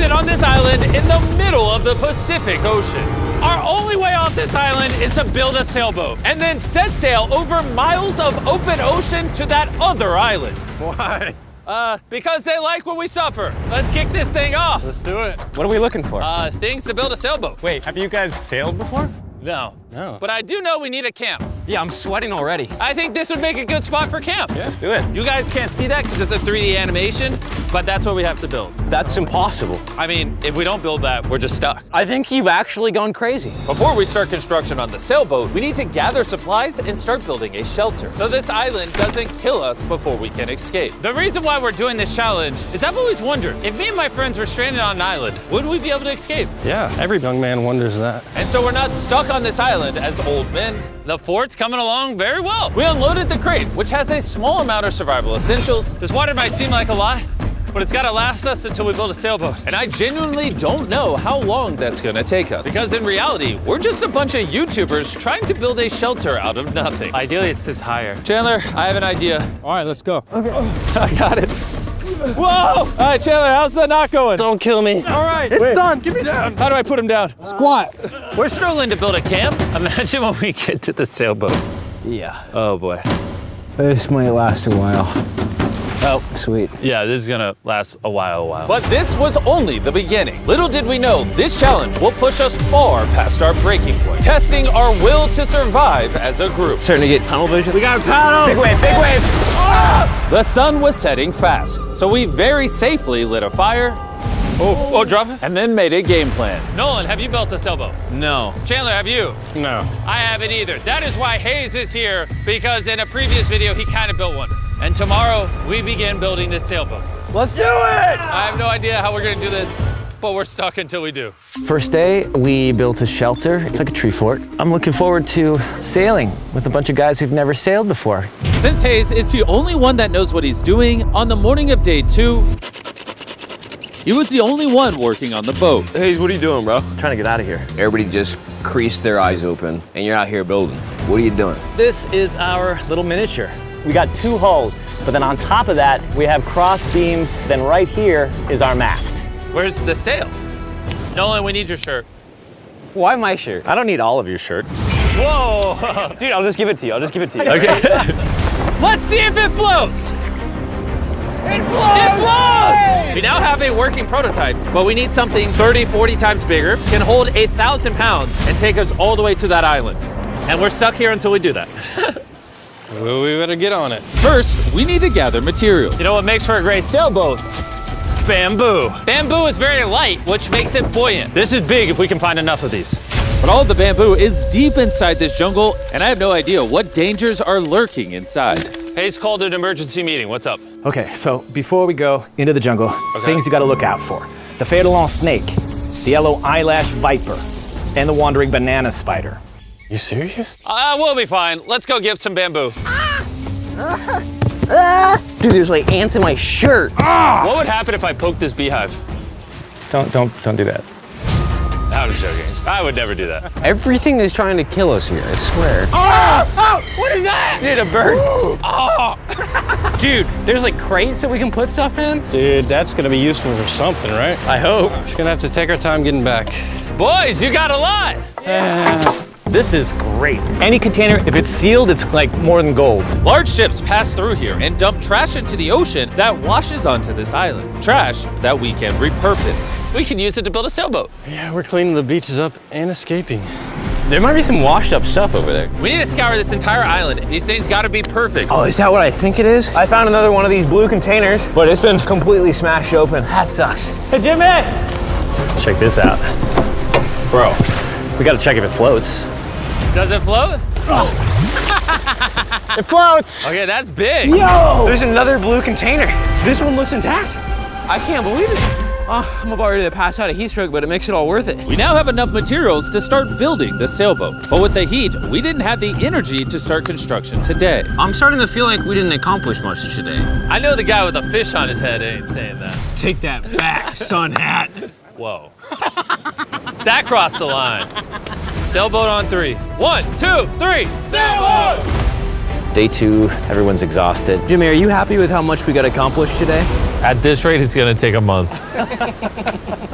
stranded on this island in the middle of the Pacific Ocean. Our only way off this island is to build a sailboat and then set sail over miles of open ocean to that other island. Why? Because they like what we suffer. Let's kick this thing off. Let's do it. What are we looking for? Things to build a sailboat. Wait, have you guys sailed before? No. No. But I do know we need a camp. Yeah, I'm sweating already. I think this would make a good spot for camp. Yeah, let's do it. You guys can't see that because it's a 3D animation, but that's what we have to build. That's impossible. I mean, if we don't build that, we're just stuck. I think you've actually gone crazy. Before we start construction on the sailboat, we need to gather supplies and start building a shelter so this island doesn't kill us before we can escape. The reason why we're doing this challenge is I've always wondered, if me and my friends were stranded on an island, would we be able to escape? Yeah, every young man wonders that. And so we're not stuck on this island as old men. The fort's coming along very well. We unloaded the crate, which has a small amount of survival essentials. This water might seem like a lot, but it's gotta last us until we build a sailboat. And I genuinely don't know how long that's gonna take us. Because in reality, we're just a bunch of YouTubers trying to build a shelter out of nothing. Ideally, it sits higher. Chandler, I have an idea. All right, let's go. I got it. Whoa! All right, Chandler, how's the knot going? Don't kill me. All right, it's done. Get me down. How do I put him down? Squat. We're struggling to build a camp. Imagine when we get to the sailboat. Yeah. Oh boy. This might last a while. Oh, sweet. Yeah, this is gonna last a while. But this was only the beginning. Little did we know, this challenge will push us far past our breaking point, testing our will to survive as a group. Starting to get tunnel vision. We got a paddle! Big wave, big wave! The sun was setting fast, so we very safely lit a fire. Oh, drop it. And then made a game plan. Nolan, have you built a sailboat? No. Chandler, have you? No. I haven't either. That is why Hayes is here, because in a previous video, he kind of built one. And tomorrow, we begin building this sailboat. Let's do it! I have no idea how we're gonna do this, but we're stuck until we do. First day, we built a shelter. It's like a tree fort. I'm looking forward to sailing with a bunch of guys who've never sailed before. Since Hayes is the only one that knows what he's doing, on the morning of day 2, he was the only one working on the boat. Hayes, what are you doing, bro? I'm trying to get out of here. Everybody just creased their eyes open, and you're out here building. What are you doing? This is our little miniature. We got 2 hulls, but then on top of that, we have cross beams. Then right here is our mast. Where's the sail? Nolan, we need your shirt. Why my shirt? I don't need all of your shirt. Whoa! Dude, I'll just give it to you. Okay. Let's see if it floats. It floats! It floats! We now have a working prototype, but we need something 30, 40 times bigger, can hold 1,000 pounds, and take us all the way to that island. And we're stuck here until we do that. Well, we better get on it. First, we need to gather materials. You know what makes for a great sailboat? Bamboo. Bamboo is very light, which makes it buoyant. This is big if we can find enough of these. But all of the bamboo is deep inside this jungle, and I have no idea what dangers are lurking inside. Hayes called an emergency meeting. What's up? Okay, so before we go into the jungle, things you gotta look out for. The Phaeton snake, the yellow eyelash viper, and the wandering banana spider. You serious? We'll be fine. Let's go give some bamboo. Dude, there's like ants in my shirt. What would happen if I poked this beehive? Don't do that. I was joking. I would never do that. Everything is trying to kill us here, I swear. What is that? Dude, a bird. Dude, there's like crates that we can put stuff in? Dude, that's gonna be useful for something, right? I hope. Just gonna have to take our time getting back. Boys, you got a lot. This is great. Any container, if it's sealed, it's like more than gold. Large ships pass through here and dump trash into the ocean that washes onto this island. Trash that we can repurpose. We can use it to build a sailboat. Yeah, we're cleaning the beaches up and escaping. There might be some washed up stuff over there. We need to scour this entire island. These things gotta be perfect. Oh, is that what I think it is? I found another one of these blue containers, but it's been completely smashed open. That sucks. Hey, Jimmy! Check this out. Bro, we gotta check if it floats. Does it float? It floats! Okay, that's big. Yo! There's another blue container. This one looks intact. I can't believe it. Oh, I'm about ready to pass out a heat stroke, but it makes it all worth it. We now have enough materials to start building the sailboat. But with the heat, we didn't have the energy to start construction today. I'm starting to feel like we didn't accomplish much today. I know the guy with a fish on his head ain't saying that. Take that back, sun hat. Whoa. That crossed the line. Sailboat on 3. 1, 2, 3, sailboat! Day 2, everyone's exhausted. Jimmy, are you happy with how much we got accomplished today? At this rate, it's gonna take a month.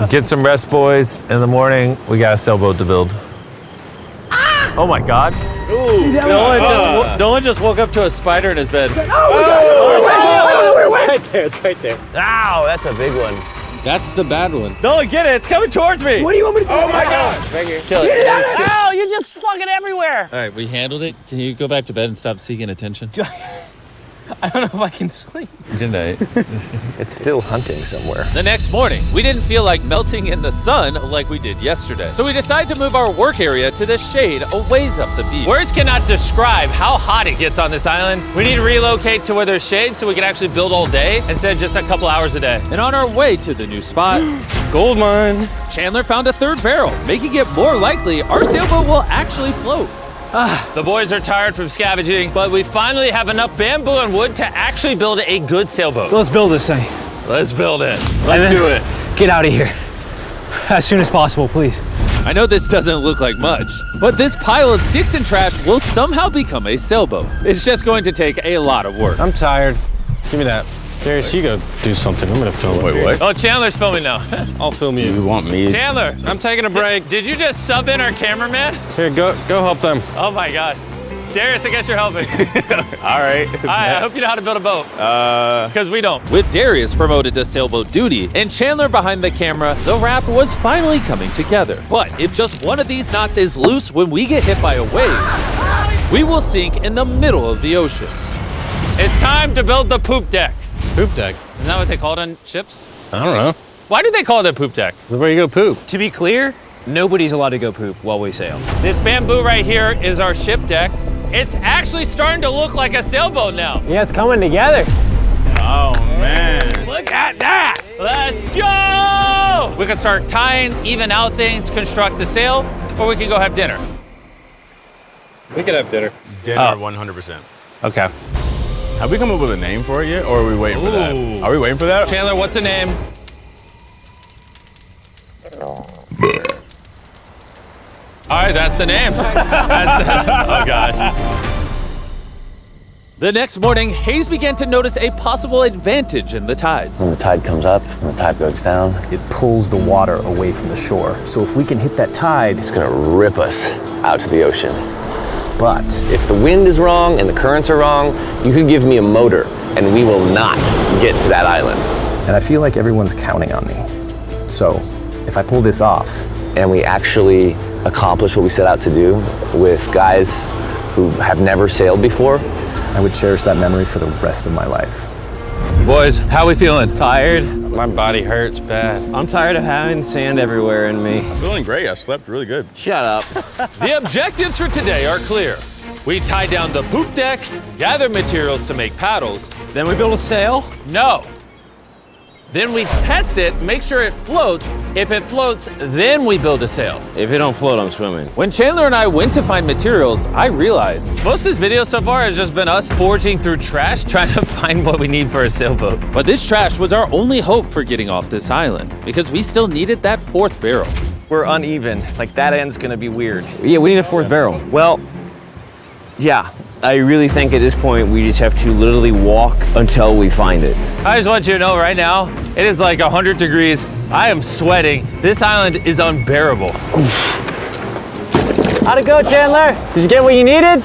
Get some rest, boys. In the morning, we got a sailboat to build. Oh my God. Nolan just woke up to a spider in his bed. It's right there. Ow, that's a big one. That's the bad one. Nolan, get it, it's coming towards me. What do you want me to do? Oh my God! Kill it. Ow, you're just fucking everywhere. All right, we handled it. Can you go back to bed and stop seeking attention? I don't know if I can sleep. Good night. It's still hunting somewhere. The next morning, we didn't feel like melting in the sun like we did yesterday. So we decided to move our work area to the shade a ways up the beach. Words cannot describe how hot it gets on this island. We need to relocate to where there's shade so we can actually build all day instead of just a couple hours a day. And on our way to the new spot, Gold mine. Chandler found a third barrel, making it more likely our sailboat will actually float. The boys are tired from scavenging, but we finally have enough bamboo and wood to actually build a good sailboat. Let's build this thing. Let's build it. Let's do it. Get out of here. As soon as possible, please. I know this doesn't look like much, but this pile of sticks and trash will somehow become a sailboat. It's just going to take a lot of work. I'm tired. Give me that. Darius, you go do something. I'm gonna film. Wait, what? Oh, Chandler's filming now. I'll film you. You want me? Chandler, I'm taking a break. did you just sub in our cameraman? Here, go help them. Oh my God. Darius, I guess you're helping. All right. I hope you know how to build a boat. Because we don't. With Darius promoted to sailboat duty and Chandler behind the camera, the raft was finally coming together. But if just one of these knots is loose when we get hit by a wave, we will sink in the middle of the ocean. It's time to build the poop deck. Poop deck. Isn't that what they call it on ships? I don't know. Why do they call it a poop deck? This is where you go poop. To be clear, nobody's allowed to go poop while we sail. This bamboo right here is our ship deck. It's actually starting to look like a sailboat now. Yeah, it's coming together. Oh man! Look at that! Let's go! We can start tying, even out things, construct the sail, or we can go have dinner. We could have dinner. Dinner, 100%. Okay. Have we come up with a name for it yet, or are we waiting for that? Ooh. Are we waiting for that? Chandler, what's the name? All right, that's the name. Oh gosh. The next morning, Hayes began to notice a possible advantage in the tides. When the tide comes up and the tide goes down, It pulls the water away from the shore. So if we can hit that tide, it's gonna rip us out to the ocean. but If the wind is wrong and the currents are wrong, you could give me a motor and we will not get to that island. and I feel like everyone's counting on me. So if I pull this off, And we actually accomplish what we set out to do with guys who have never sailed before, I would cherish that memory for the rest of my life. Boys, how we feeling? Tired. My body hurts bad. I'm tired of having sand everywhere in me. Feeling great. I slept really good. Shut up. The objectives for today are clear. We tie down the poop deck, gather materials to make paddles. Then we build a sail. No. Then we test it, make sure it floats. If it floats, then we build a sail. If it don't float, I'm swimming. When Chandler and I went to find materials, I realized most of this video so far has just been us foraging through trash, trying to find what we need for a sailboat. But this trash was our only hope for getting off this island, because we still needed that fourth barrel. We're uneven. Like that end's gonna be weird. Yeah, we need a fourth barrel. Well, yeah, I really think at this point we just have to literally walk until we find it. I just want you to know right now, it is like 100 degrees. I am sweating. This island is unbearable. How'd it go, Chandler? Did you get what you needed?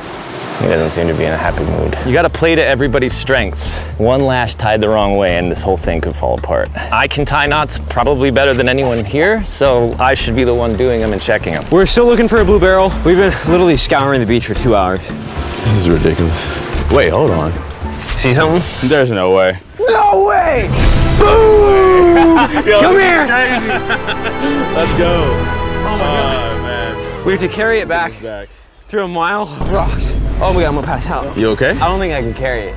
He doesn't seem to be in a happy mood. You gotta play to everybody's strengths. One lash tied the wrong way and this whole thing could fall apart. I can tie knots probably better than anyone here, so I should be the one doing them and checking them. We're still looking for a blue barrel. We've been literally scouring the beach for 2 hours. This is ridiculous. Wait, hold on. See something? There's no way. No way! Boom! Come here! Let's go. Oh man. We have to carry it back through a mile of rocks. Oh my God, I'm gonna pass out. You okay? I don't think I can carry it.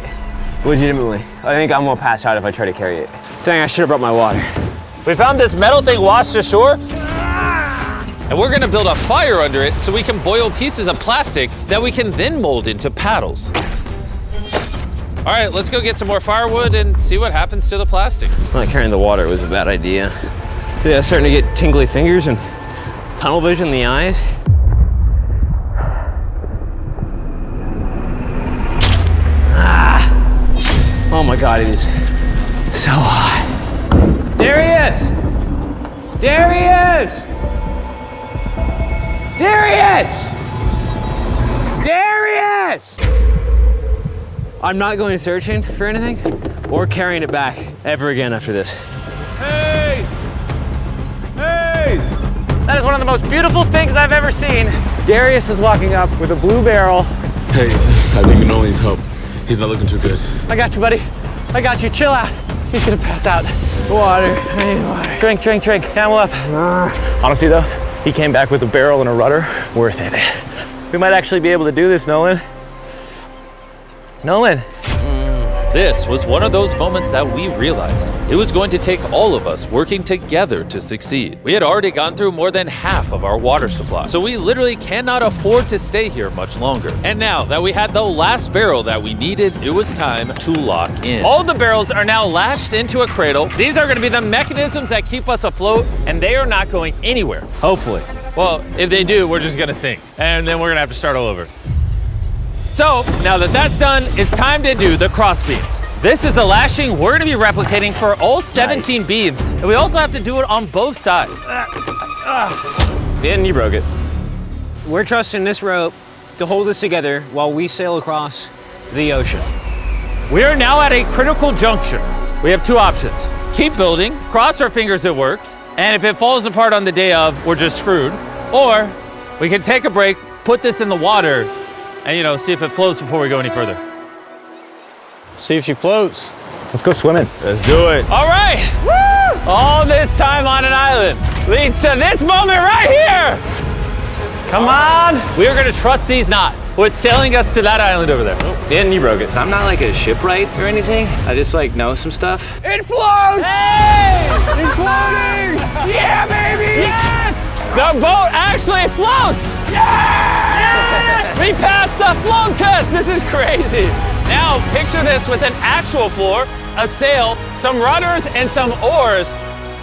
Legitimately. I think I'm gonna pass out if I try to carry it. Dang, I should have brought my water. We found this metal thing washed ashore, and we're gonna build a fire under it so we can boil pieces of plastic that we can then mold into paddles. All right, let's go get some more firewood and see what happens to the plastic. Not carrying the water was a bad idea. Yeah, starting to get tingly fingers and tunnel vision in the eyes. Oh my God, it is so hot. Darius! Darius! Darius! Darius! I'm not going searching for anything or carrying it back ever again after this. Hayes! Hayes! That is one of the most beautiful things I've ever seen. Darius is walking up with a blue barrel. Hayes, I think Nolan needs help. He's not looking too good. I got you, buddy. I got you. Chill out. He's gonna pass out. Water, I need water. Drink, drink, drink. Camel up. Honestly, though, he came back with a barrel and a rudder. Worth it. We might actually be able to do this, Nolan. Nolan. This was one of those moments that we realized it was going to take all of us working together to succeed. We had already gone through more than half of our water supply, so we literally cannot afford to stay here much longer. And now that we had the last barrel that we needed, it was time to lock in. All the barrels are now lashed into a cradle. These are going to be the mechanisms that keep us afloat, and they are not going anywhere. Hopefully. Well, if they do, we're just going to sink, and then we're going to have to start all over. So, now that that's done, it's time to do the cross beams. This is the lashing we're gonna be replicating for all 17 beams, and we also have to do it on both sides. And you broke it. We're trusting this rope to hold us together while we sail across the ocean. We are now at a critical juncture. We have two options. Keep building, cross our fingers it works, and if it falls apart on the day of, we're just screwed. Or we can take a break, put this in the water, and see if it floats before we go any further. See if she floats. Let's go swimming. Let's do it. All right, woo! All this time on an island leads to this moment right here. Come on. We are gonna trust these knots. We're sailing us to that island over there. And you broke it. I'm not like a shipwright or anything. I just know some stuff. It floats! Hey! It's floating! Yeah, baby! Yes! The boat actually floats! Yes! We passed the float test! This is crazy! Now, picture this with an actual floor, a sail, some rudders, and some oars.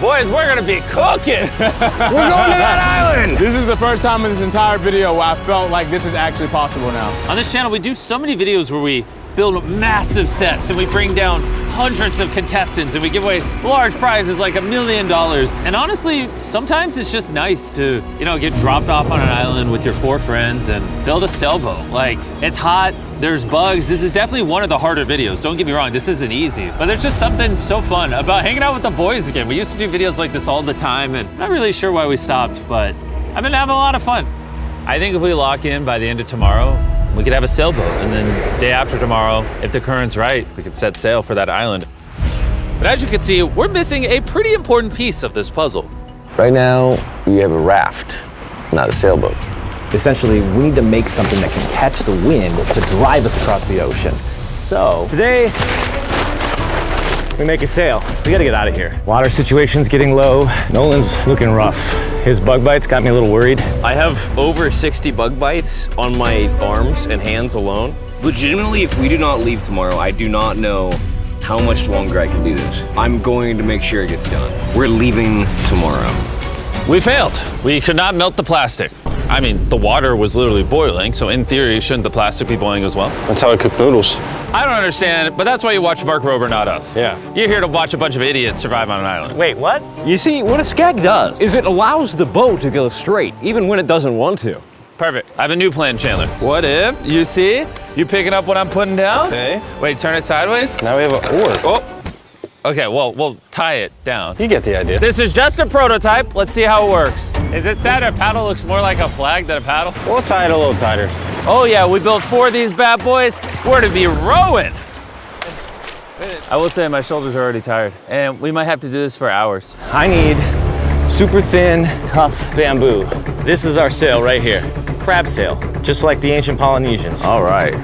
Boys, we're gonna be cooking! We're going to that island! This is the first time in this entire video where I felt like this is actually possible now. On this channel, we do so many videos where we build massive sets and we bring down hundreds of contestants and we give away large prizes like $1 million. And honestly, sometimes it's just nice to, get dropped off on an island with your 4 friends and build a sailboat. Like, it's hot, there's bugs. This is definitely one of the harder videos. Don't get me wrong, this isn't easy. But there's just something so fun about hanging out with the boys again. We used to do videos like this all the time and I'm not really sure why we stopped, but I've been having a lot of fun. I think if we lock in by the end of tomorrow, we could have a sailboat, and then day after tomorrow, if the current's right, we could set sail for that island. But as you can see, we're missing a pretty important piece of this puzzle. Right now, we have a raft, not a sailboat. Essentially, we need to make something that can catch the wind to drive us across the ocean. So, Today, we make a sail. We gotta get out of here. Water situation's getting low. Nolan's looking rough. His bug bites got me a little worried. I have over 60 bug bites on my arms and hands alone. Legitimately, if we do not leave tomorrow, I do not know how much longer I can do this. I'm going to make sure it gets done. We're leaving tomorrow. We failed. We could not melt the plastic. I mean, the water was literally boiling, so in theory, shouldn't the plastic be boiling as well? That's how I cook noodles. I don't understand, but that's why you watch Mark Rober, not us. Yeah. You're here to watch a bunch of idiots survive on an island. Wait, what? You see, what a skag does is it allows the boat to go straight, even when it doesn't want to. Perfect. I have a new plan, Chandler. What if, you see, you picking up what I'm putting down? Okay. Wait, turn it sideways? Now we have an oar. Oh. Okay, well, we'll tie it down. You get the idea. This is just a prototype. Let's see how it works. Is it sad a paddle looks more like a flag than a paddle? We'll tie it a little tighter. Oh yeah, we built 4 of these bad boys. We're to be rowing. I will say my shoulders are already tired, and we might have to do this for hours. I need super thin, tough bamboo. This is our sail right here. Crab sail, just like the ancient Polynesians. All right.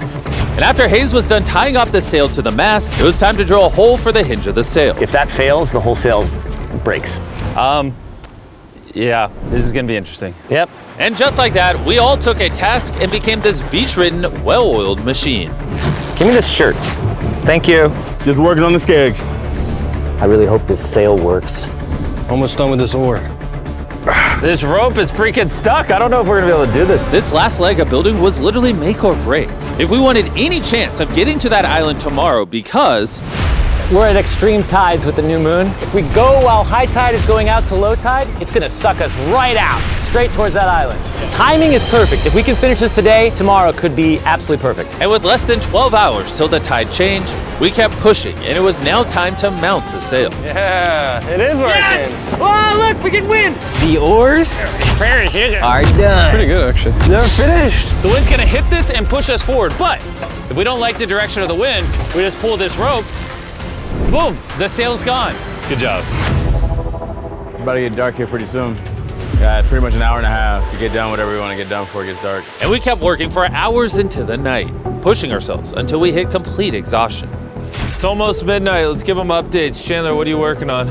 And after Hayes was done tying off the sail to the mast, it was time to drill a hole for the hinge of the sail. If that fails, the whole sail breaks. Yeah, this is gonna be interesting. Yep. And just like that, we all took a task and became this beach-ridden, well-oiled machine. Give me this shirt. Thank you. Just working on the skegs. I really hope this sail works. Almost done with this oar. This rope is freaking stuck. I don't know if we're gonna be able to do this. This last leg of building was literally make or break. If we wanted any chance of getting to that island tomorrow, because We're at extreme tides with the new moon. If we go while high tide is going out to low tide, it's gonna suck us right out, straight towards that island. Timing is perfect. If we can finish this today, tomorrow could be absolutely perfect. And with less than 12 hours till the tide changed, we kept pushing, and it was now time to mount the sail. Yeah, it is working. Yes! Oh, look, we can win! The oars are done. Pretty good, actually. They're finished. The wind's gonna hit this and push us forward, but if we don't like the direction of the wind, we just pull this rope, boom, the sail's gone. Good job. It's about to get dark here pretty soon. Yeah, it's pretty much an hour and a half to get done whatever we want to get done before it gets dark. And we kept working for hours into the night, pushing ourselves until we hit complete exhaustion. It's almost midnight. Let's give them updates. Chandler, what are you working on?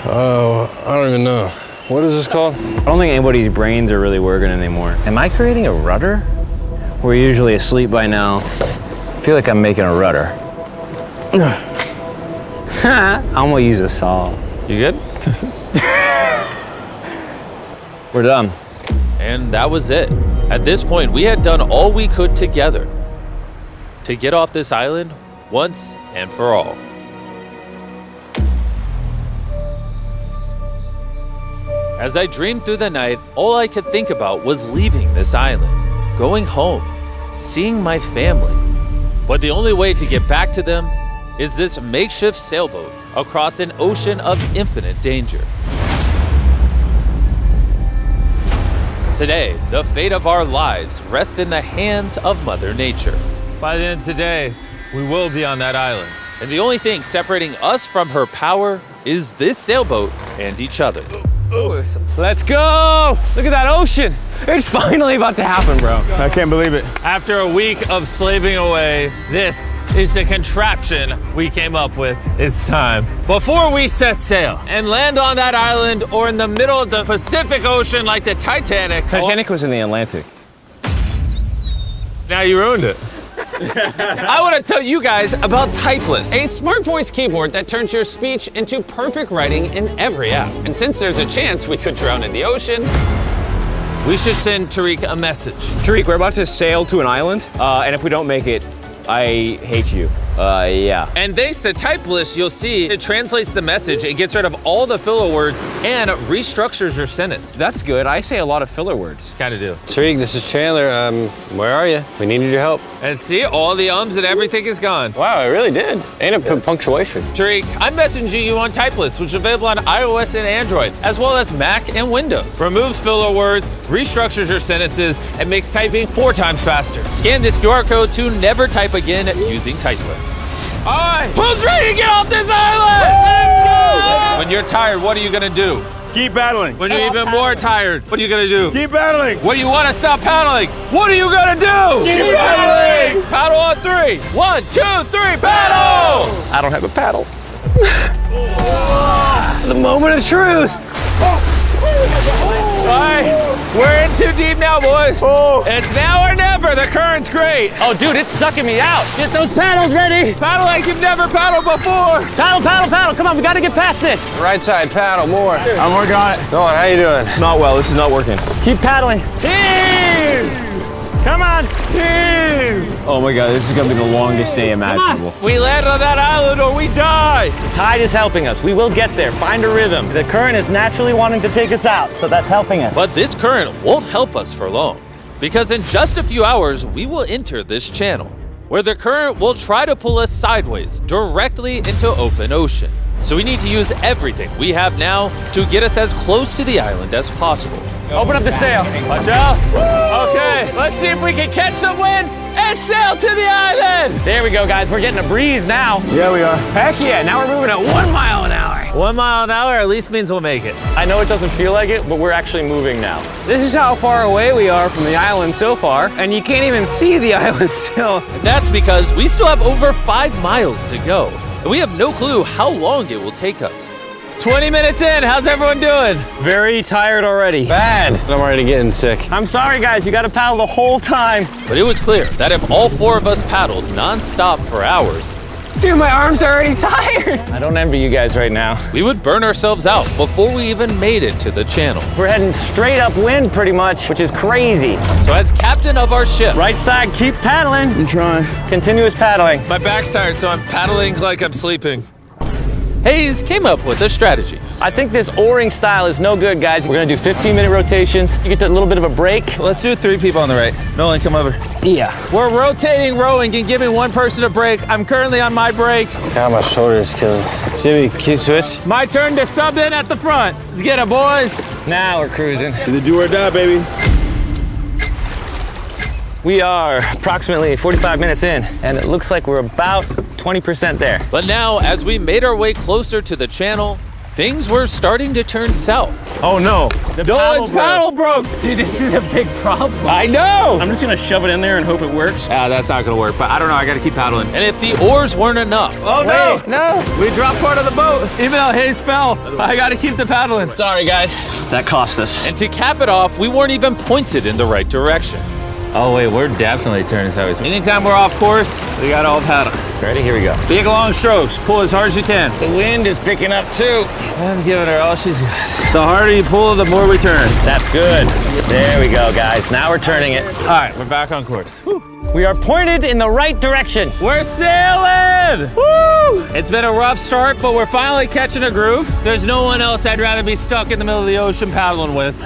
Oh, I don't even know. What is this called? I don't think anybody's brains are really working anymore. Am I creating a rudder? We're usually asleep by now. I feel like I'm making a rudder. I'm gonna use a saw. You good? We're done. And that was it. At this point, we had done all we could together to get off this island once and for all. As I dreamed through the night, all I could think about was leaving this island, going home, seeing my family. But the only way to get back to them is this makeshift sailboat across an ocean of infinite danger. Today, the fate of our lives rests in the hands of Mother Nature. By the end of today, we will be on that island. And the only thing separating us from her power is this sailboat and each other. Let's go! Look at that ocean. It's finally about to happen, bro. I can't believe it. After a week of slaving away, this is the contraption we came up with. It's time. Before we set sail and land on that island or in the middle of the Pacific Ocean like the Titanic. Titanic was in the Atlantic. Now you ruined it. I want to tell you guys about Typeless, a smart voice keyboard that turns your speech into perfect writing in every app. And since there's a chance we could drown in the ocean, we should send Tariq a message. Tariq, we're about to sail to an island, and if we don't make it, I hate you. Yeah. And thanks to Typeless, you'll see it translates the message, it gets rid of all the filler words, and it restructures your sentence. That's good. I say a lot of filler words. Kinda do. Tariq, this is Chandler. Where are you? We needed your help. And see, all the ums and everything is gone. Wow, it really did. And a punctuation. Tariq, I'm messaging you on Typeless, which is available on iOS and Android, as well as Mac and Windows. Removes filler words, restructures your sentences, and makes typing 4 times faster. Scan this QR code to never type again using Typeless. All right, who's ready to get off this island? Let's go! When you're tired, what are you gonna do? Keep battling. When you're even more tired, what are you gonna do? Keep battling. When you wanna stop paddling, what are you gonna do? Keep battling. Paddle on 3. 1, 2, 3, paddle! I don't have a paddle. The moment of truth. All right, we're in too deep now, boys. It's now or never. The current's great. Oh, dude, it's sucking me out. Get those paddles ready. Paddle like you've never paddled before. Paddle, paddle, paddle. Come on, we gotta get past this. Right side, paddle more. I'm working on it. Go on, how you doing? Not well. This is not working. Keep paddling. Come on. Oh my God, this is gonna be the longest day imaginable. We land on that island or we die. The tide is helping us. We will get there. Find a rhythm. The current is naturally wanting to take us out, so that's helping us. But this current won't help us for long, because in just a few hours, we will enter this channel, where the current will try to pull us sideways, directly into open ocean. So we need to use everything we have now to get us as close to the island as possible. Open up the sail. Watch out. Okay, let's see if we can catch some wind and sail to the island. There we go, guys. We're getting a breeze now. Yeah, we are. Heck yeah, now we're moving at 1 mile an hour. 1 mile an hour at least means we'll make it. I know it doesn't feel like it, but we're actually moving now. This is how far away we are from the island so far, and you can't even see the island still. And that's because we still have over 5 miles to go, and we have no clue how long it will take us. 20 minutes in, how's everyone doing? Very tired already. Bad. I'm already getting sick. I'm sorry, guys. You got to paddle the whole time. But it was clear that if all 4 of us paddled non-stop for hours, Dude, my arms are already tired. I don't envy you guys right now. We would burn ourselves out before we even made it to the channel. We're heading straight upwind pretty much, which is crazy. So as captain of our ship, Right side, keep paddling. I'm trying. Continuous paddling. my back's tired, so I'm paddling like I'm sleeping. Hayes came up with a strategy. I think this oaring style is no good, guys. We're gonna do 15-minute rotations. You get a little bit of a break. Let's do 3 people on the right. Nolan, come over. Yeah. We're rotating rowing and giving one person a break. I'm currently on my break. God, my shoulder is killing me. Jimmy, can you switch? My turn to sub in at the front. Let's get it, boys. Now we're cruising. Either do or die, baby. We are approximately 45 minutes in, and it looks like we're about 20% there. But now, as we made our way closer to the channel, things were starting to turn south. Oh no. The Nolan's paddle broke. Dude, this is a big problem. I know. I'm just gonna shove it in there and hope it works. That's not gonna work, but I don't know, I gotta keep paddling. And if the oars weren't enough. Oh no, no. We dropped part of the boat. Even though Hayes fell, I gotta keep the paddling. Sorry, guys. That cost us. And to cap it off, we weren't even pointed in the right direction. Oh wait, we're definitely turning sideways. Anytime we're off course, we gotta all paddle. Ready? Here we go. Big long strokes, pull as hard as you can. The wind is picking up too. I'm giving her all she's got. The harder you pull, the more we turn. That's good. There we go, guys. Now we're turning it. All right, we're back on course. We are pointed in the right direction. We're sailing! Woo! It's been a rough start, but we're finally catching a groove. There's no one else I'd rather be stuck in the middle of the ocean paddling with.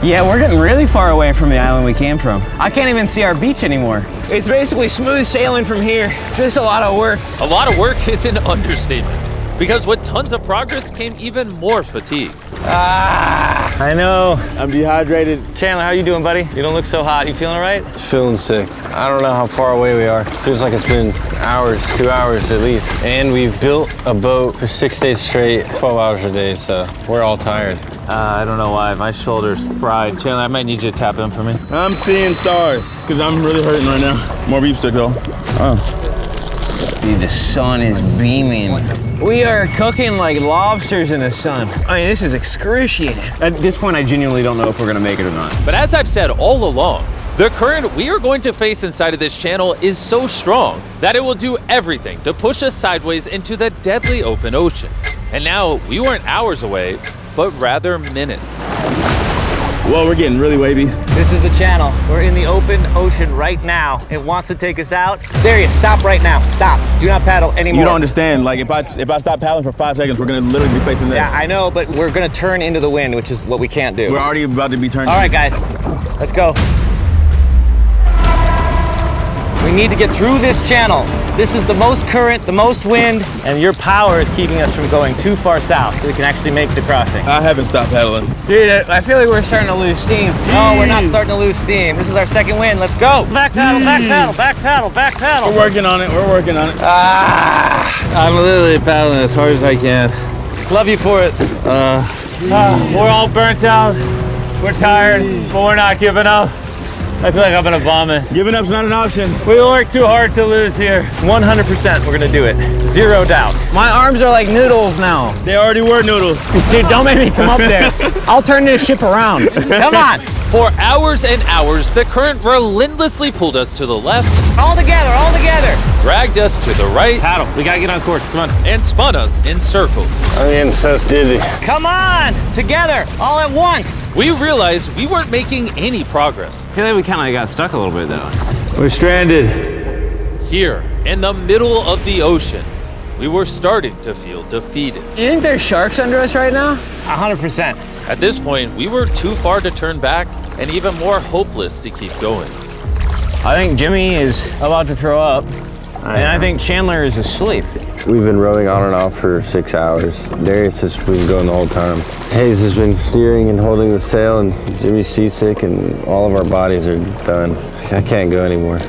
Yeah, we're getting really far away from the island we came from. I can't even see our beach anymore. It's basically smooth sailing from here. There's a lot of work. A lot of work is an understatement, because with tons of progress came even more fatigue. I know. I'm dehydrated. Chandler, how you doing, buddy? You don't look so hot. You feeling all right? Feeling sick. I don't know how far away we are. Feels like it's been hours, 2 hours at least. And we've built a boat for 6 days straight, 12 hours a day, so we're all tired. I don't know why, my shoulder's fried. Chandler, I might need you to tap in for me. I'm seeing stars because I'm really hurting right now. More beef stick though. Dude, the sun is beaming. We are cooking like lobsters in the sun. I mean, this is excruciating. At this point, I genuinely don't know if we're gonna make it or not. But as I've said all along, the current we are going to face inside of this channel is so strong that it will do everything to push us sideways into the deadly open ocean. And now we weren't hours away, but rather minutes. Well, we're getting really wavy. This is the channel. We're in the open ocean right now. It wants to take us out. Darius, stop right now. Stop. Do not paddle anymore. You don't understand. Like if I stop paddling for 5 seconds, we're gonna literally be facing this. Yeah, I know, but we're gonna turn into the wind, which is what we can't do. We're already about to be turning. All right, guys, let's go. We need to get through this channel. This is the most current, the most wind, and your power is keeping us from going too far south so we can actually make the crossing. I haven't stopped paddling. Dude, I feel like we're starting to lose steam. No, we're not starting to lose steam. This is our second wind. Let's go. Back paddle, back paddle, back paddle, back paddle. We're working on it. We're working on it. I'm literally paddling as hard as I can. Love you for it. We're all burnt out, we're tired, but we're not giving up. I feel like I'm gonna vomit. Giving up's not an option. We work too hard to lose here. 100% we're gonna do it. Zero doubt. My arms are like noodles now. They already were noodles. Dude, don't make me come up there. I'll turn this ship around. Come on. For hours and hours, the current relentlessly pulled us to the left, All together, all together. dragged us to the right, Paddle, we gotta get on course, come on. and spun us in circles. I'm getting so dizzy. Come on, together, all at once. We realized we weren't making any progress. I feel like we kind of got stuck a little bit though. We're stranded. Here, in the middle of the ocean, we were starting to feel defeated. You think there's sharks under us right now? 100%. At this point, we were too far to turn back and even more hopeless to keep going. I think Jimmy is about to throw up. And I think Chandler is asleep. We've been rowing on and off for 6 hours. Darius has been going the whole time. Hayes has been steering and holding the sail, and Jimmy's seasick, and all of our bodies are done. I can't go anymore.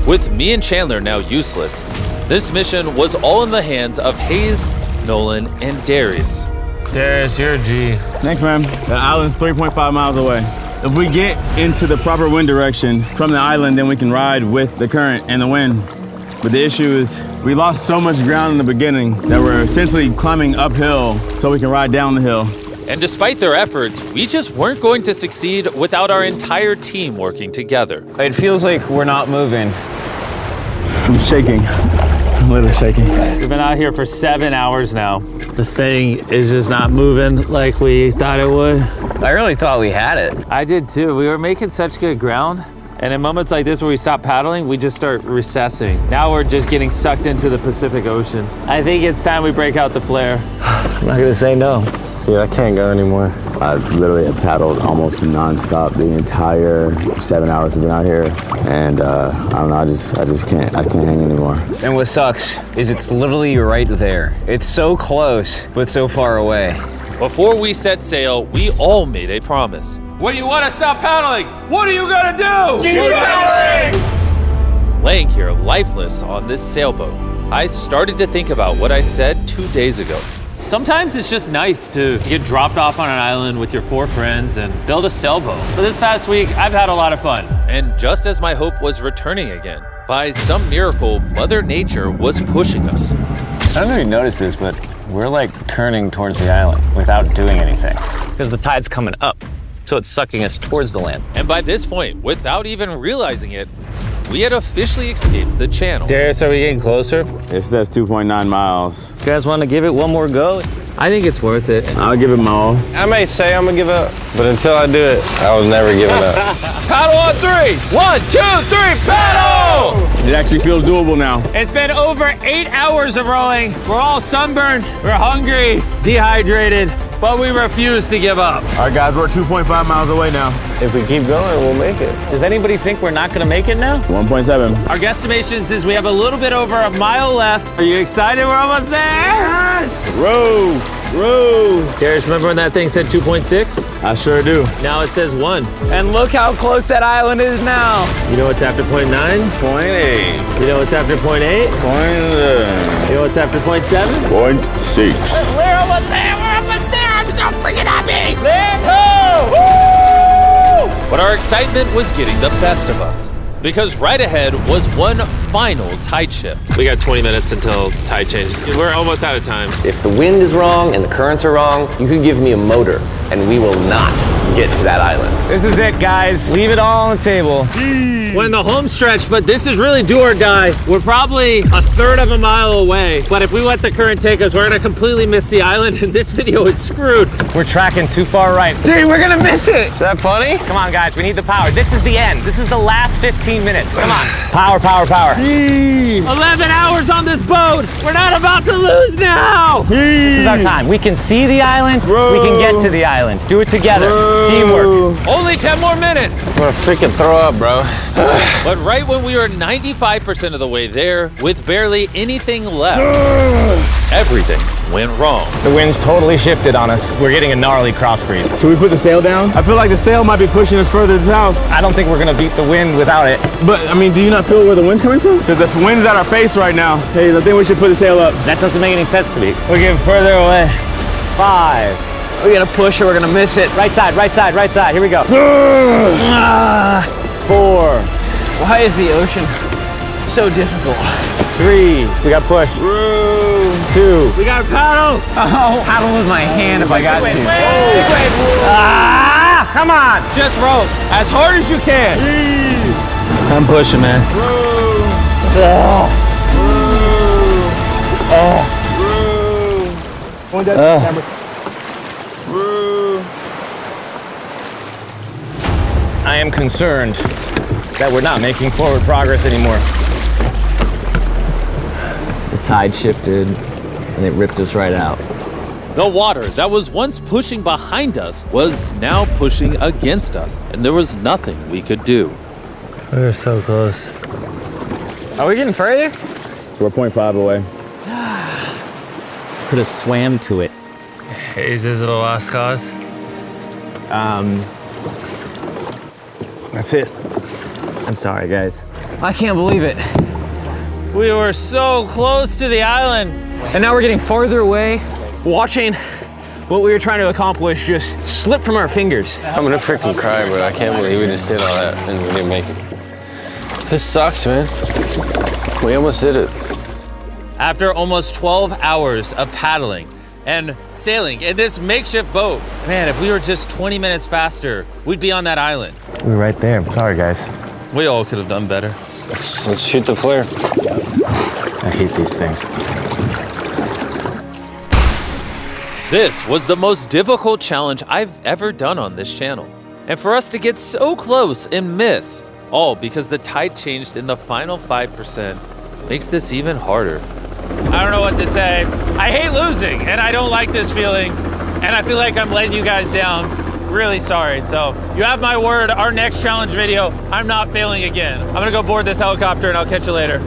With me and Chandler now useless, this mission was all in the hands of Hayes, Nolan, and Darius. Darius, you're a G. Thanks, man. The island's 3.5 miles away. If we get into the proper wind direction from the island, then we can ride with the current and the wind. But the issue is we lost so much ground in the beginning that we're essentially climbing uphill so we can ride down the hill. And despite their efforts, we just weren't going to succeed without our entire team working together. It feels like we're not moving. I'm shaking. I'm a little shaky. We've been out here for 7 hours now. This thing is just not moving like we thought it would. I really thought we had it. I did too. We were making such good ground. And in moments like this where we stop paddling, we just start recessing. Now we're just getting sucked into the Pacific Ocean. I think it's time we break out the flare. I'm not gonna say no. Dude, I can't go anymore. I literally have paddled almost nonstop the entire 7 hours I've been out here, and I don't know. I just can't. I can't hang anymore. And what sucks is it's literally right there. It's so close, but so far away. Before we set sail, we all made a promise. When you want to stop paddling, what are you gonna do? Keep paddling! Laying here lifeless on this sailboat, I started to think about what I said 2 days ago. Sometimes it's just nice to get dropped off on an island with your 4 friends and build a sailboat. For this past week, I've had a lot of fun. And just as my hope was returning again, by some miracle, Mother Nature was pushing us. I don't know if you noticed this, but we're like turning towards the island without doing anything. Because the tide's coming up, so it's sucking us towards the land. And by this point, without even realizing it, we had officially escaped the channel. Darius, are we getting closer? It says 2.9 miles. You guys want to give it one more go? I think it's worth it. I'll give it my all. I may say I'm gonna give up, but until I do it, I was never giving up. Paddle on 3! 1, 2, 3, paddle! It actually feels doable now. It's been over 8 hours of rowing. We're all sunburned, we're hungry, dehydrated, but we refuse to give up. All right, guys, we're 2.5 miles away now. If we keep going, we'll make it. Does anybody think we're not gonna make it now? 1.7. Our guesstimation says we have a little bit over a mile left. Are you excited? We're almost there! Yes! Row, row. Darius, remember when that thing said 2.6? I sure do. Now it says 1. And look how close that island is now. You know what's after 0.9? 0.8. You know what's after 0.8? You know what's after 0.7? 0.6. We're almost there! We're almost there! I'm so freaking happy! Land ho! Woo! But our excitement was getting the best of us. Because right ahead was one final tide shift. We got 20 minutes until tide changes. We're almost out of time. If the wind is wrong and the currents are wrong, you could give me a motor and we will not get to that island. This is it, guys. Leave it all on the table. We're in the home stretch, but this is really do or die. We're probably a third of a mile away, but if we let the current take us, we're gonna completely miss the island, and this video is screwed. We're tracking too far right. Dude, we're gonna miss it. Is that funny? Come on, guys. We need the power. This is the end. This is the last 15 minutes. Come on. Power, power, power. 11 hours on this boat. We're not about to lose now. This is our time. We can see the island. We can get to the island. Do it together. Teamwork. Only 10 more minutes. I'm gonna freaking throw up, bro. But right when we were 95% of the way there, with barely anything left, everything went wrong. The wind's totally shifted on us. We're getting a gnarly cross breeze. Should we put the sail down? I feel like the sail might be pushing us further south. I don't think we're gonna beat the wind without it. But, I mean, do you not feel where the wind's coming from? Because the wind's at our face right now. Hey, I think we should put the sail up. That doesn't make any sense to me. We're getting further away. 5. We're gonna push or we're gonna miss it. Right side, right side, right side. Here we go. 4. Why is the ocean so difficult? 3. We got push. 2. We got a paddle. Oh, paddle with my hand if I got to. Come on. Just row as hard as you can. I'm pushing, man. I am concerned that we're not making forward progress anymore. The tide shifted and it ripped us right out. The water that was once pushing behind us was now pushing against us, and there was nothing we could do. We were so close. Are we getting further? We're 0.5 away. Could have swam to it. Is this the last cause? That's it. I'm sorry, guys. I can't believe it. We were so close to the island. And now we're getting farther away, watching what we were trying to accomplish just slip from our fingers. I'm gonna freaking cry, bro. I can't believe we just did all that and we didn't make it. This sucks, man. We almost did it. After almost 12 hours of paddling and sailing in this makeshift boat, man, if we were just 20 minutes faster, we'd be on that island. We were right there. Sorry, guys. We all could have done better. Let's shoot the flare. I hate these things. This was the most difficult challenge I've ever done on this channel. And for us to get so close and miss, all because the tide changed in the final 5%, makes this even harder. I don't know what to say. I hate losing, and I don't like this feeling, and I feel like I'm letting you guys down. Really sorry. So you have my word, our next challenge video, I'm not failing again. I'm gonna go board this helicopter and I'll catch you later.